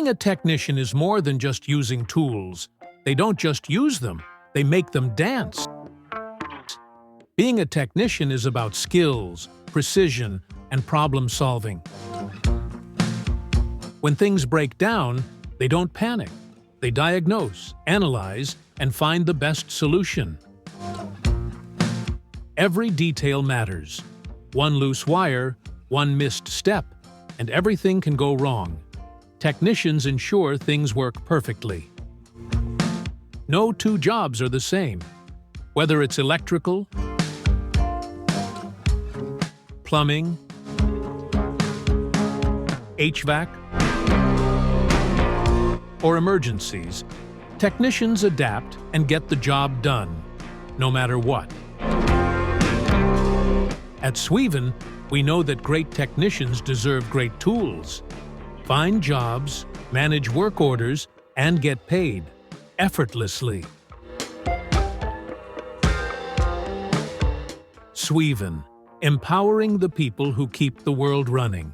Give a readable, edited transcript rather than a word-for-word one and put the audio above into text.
Being a technician is more than just using tools. They don't just use them, they make them dance. Being a technician is about skills, precision, and problem solving. When things break down, they don't panic. They diagnose, analyze, and find the best solution. Every detail matters. One loose wire, one missed step, and everything can go wrong. Technicians ensure things work perfectly. No two jobs are the same. Whether it's electrical, plumbing, HVAC, or emergencies, technicians adapt and get the job done, no matter what. At Sweven, we know that great technicians deserve great tools. Find jobs, manage work orders, and get paid effortlessly. Sweven, empowering the people who keep the world running.